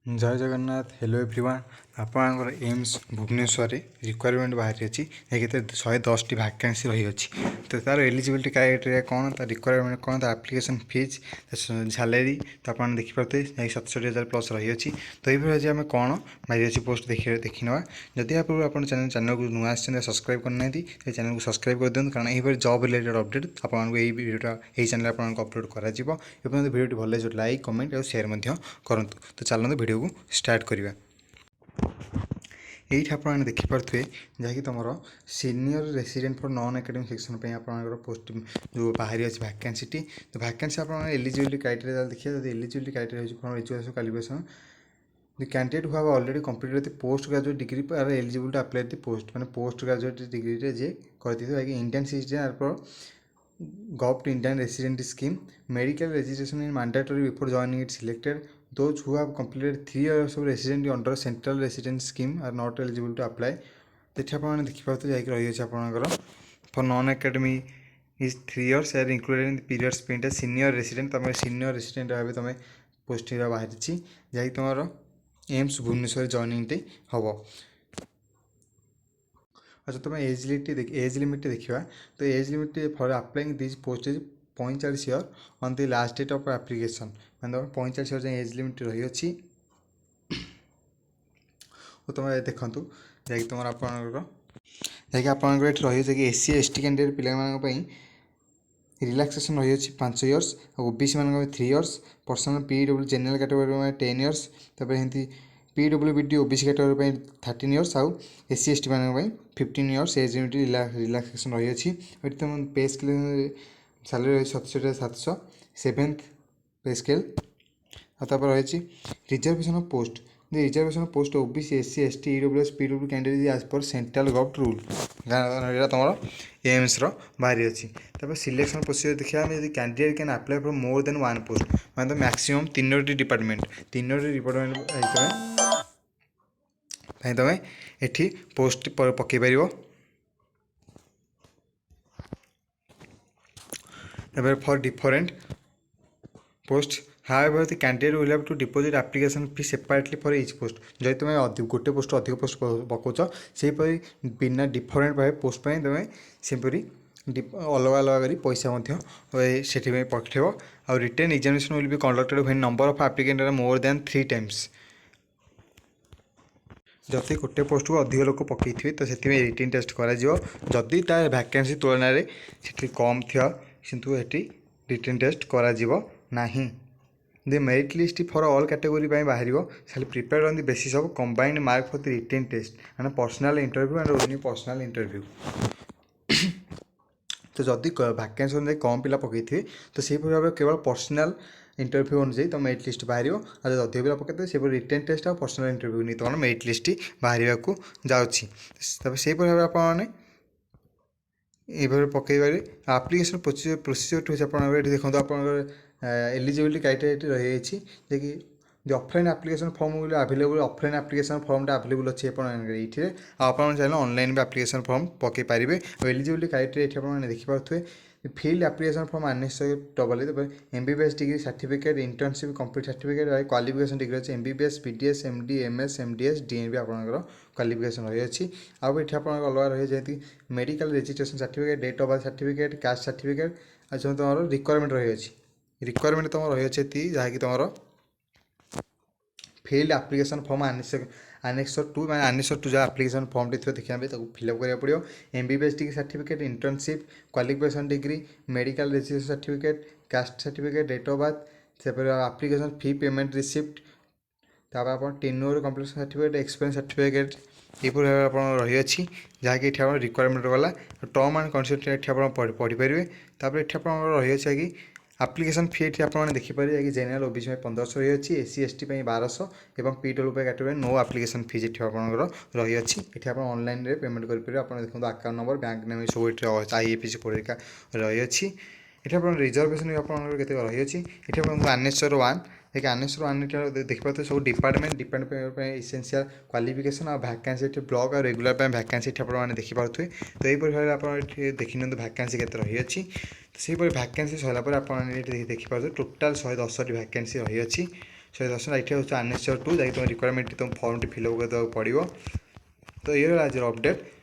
जय Jagannath. Hello everyone. आपणकर AIIMS Bhubaneswar requirement बाहरी अच्छी एक 110 टी वैकेंसी रही अच्छी। तो तार एलिजिबिलिटी क्राइटेरिया कौन, तार रिक्वायरमेंट कौन, तार एप्लिकेशन फीस, सैलरी तो आप देखिपे 67,000 प्लस रही अच्छी। तो ये आज आम कौन बाहरी अच्छी पोस्ट देखी ना। जदि आप चैनल को नुआ सब्सक्राइब करना चैनल को सब्सक्राइब कर दिखाँ, कारण ये जॉब रिलेटेड अपडेट आपको वीडियोटा यही चैनल आपको अपलोड कर वीडियो भल लाइक कमेंट और शेयर करूँ। तो चलते वीडियो को स्टार्ट करवा। ये आप देखिपे जहाँकि तुम senior resident for non academic section पे आपंकर पोस्ट जो बाहरी अच्छी वैकेंसी। तो वैकेंसी आप एलिजिबिलिटी क्राइटेरिया देखिए। जब eligibility criteria education qualification the candidate who have already completed the post graduate degree are eligible to apply the post मैंने पोस्ट ग्रेजुएट डिग्री रे जे करते इंडियन सिटीजन पर गव टू Indian resident scheme medical registration is mandatory before joining it selected. Those who have completed 3 years of residency under central resident scheme are not eligible to apply. तो आप देखिए जाकि रही है आपंकर for non academy is 3 years are included in the period spent as senior resident. तुम senior resident भाव तुम पोस्ट बाहरी जहाँकि तुम एम्स भुवनेश्वर जॉइनिंग हम। अच्छा तुम एज लिमिट देखा। तो age limit for applying this post is 45 year on the last date of application. मैंने तुम 45 ईयर एज लिमिट रही अच्छी। तुम देखूँ जैक तुम आपंकर रही S C S T candidate पिला रिलैक्सेशन रही है 5 years। ओबीसी मान 3 years। Personal PW general category 10 years। तब एमती पीडब्ल्यूबीडी ओबीसी कैटेगरी 13 years आउ एससी एसटी मान 15 years एज लिमिट रिलैक्सेशन रही है। तुम पे स्केल सैलरी रही 67,700 7th पे स्केल। और रही reservation of post the reservation of post OBC SC ST EWS PW candidate as per central gov rule। यहाँ तुम एम्स बाहरी अच्छी। तब सिलेक्शन प्रोसीजर देखा यदि candidate can apply for more than 1 post मैंने तो मैक्सिमम 3टी डिपार्टमेंट तुम ये पोस्ट पकई पार for different post. However, the candidate will have to deposit application fee separately for each post। जब तुम गोटे पोस्ट अधिक पोस्ट पकाच सेपरी बिना डिफरेंट भाव पोस्ट पर तुम सेपरी अलग अलग कर पैसा से पठेब। A written examination will be conducted when number of applicant are more than 3 times। जदि गोटे पोस्ट को अधिक लोक पकई थे तो से रिटेन टेस्ट करी तार वैकेंसी तुलन से कम थी किंतु ये रिटेन टेस्ट करा The merit list for all category बाहर shall prepared on the basis of combined mark for the written test and personal interview and only personal interview। तो जदि वैकेंसी अनुसार कम पिला पकई थे तो से भाव केवल पर्सनाल इंटरव्यू अनुसार तो मेरिट लिस्ट बाहर। और जो अधिक पिला पकई से रिटेन टेस्ट और पर्सनाल इंटरव्यू नहीं तुम मेरिट लिस्ट बाहर को जाऊँगी। से भाव आप पकईबारे आप्लिकेसन प्रोसीजर होती देखो आप एलिजिबिलिटी क्राइटेरिया रही है कि offline application form available offline application फॉर्मटा अवेलेबल अच्छी ये आप चाहिए ऑनलाइन भी एप्लिकेशन फॉर्म पकई पारे। और एलिजिबिलिटी क्राइटेरिया आप देखिपे filled application form unacceptable. MBBS degree certificate internship complete certificate qualification degree अच्छे MBBS PDS MD MS MDS DNB आपंकर क्वालिफिकेशन रही है। आउ ये आप अलग रही है medical registration certificate date of birth certificate caste certificate अच्छा तुम रिक्वायरमेंट रही है। रिक्वायरमेंट तुम रही है जहाँकि तुम फिल्ड एप्लिकेशन फॉर्म आनेक्सर 2 मैं आनेक्सर 2 जहाँ एप्लिकेशन फॉर्म थे देखा फिलअप करा पड़ो। MBBS degree certificate internship qualification degree medical registration certificate caste certificate date of birth से एप्लिकेशन फी पेमेंट रिसिप्ट तापर आप tenure completion certificate experience certificate ये आप रही है जहाँकि ये रिक्वायरमेंट गला टर्म एंड कंडीशन ये पढ़ी पारे। तापर ये रही है कि एप्लिकेशन फी ये आप देखिपारे कि जेनरल ओबीसी 1500 रही है एससी एसटी 1200 और PW category no application fees ये आप रही है। ये आप ऑनलाइन पेमेंट करेंगे। आप देखो अकाउंट नंबर बैंक नेम सब ये आईएफएससी कोड रही है। ये आप रिजर्वेशन आपके रही है। ये आप आनेश्वर 1 एक आनेश्वर 1 देखिए सब डिपार्टमेंट इसेंशियल क्वालिफिकेशन और वैकेंसी ब्लॉक और रेगुलर वैकेंसी आप देखिपे। तो यही आप देखी नि वैकेंसी के रही है। तो से वैकेंसी सरला आप देखिए टोटाल 110 वैकेंसी रही है। 110 ଏଠି ହେଉଛି ଆନେକ୍ସର 2 ଯାକି ତୁମ ରିକ୍ୱାରମେଣ୍ଟ ତୁମ ଫର୍ମଟି ଫିଲ୍ଅପ୍ କରିଦେବାକୁ ପଡ଼ିବ। तो ये आज अपडेट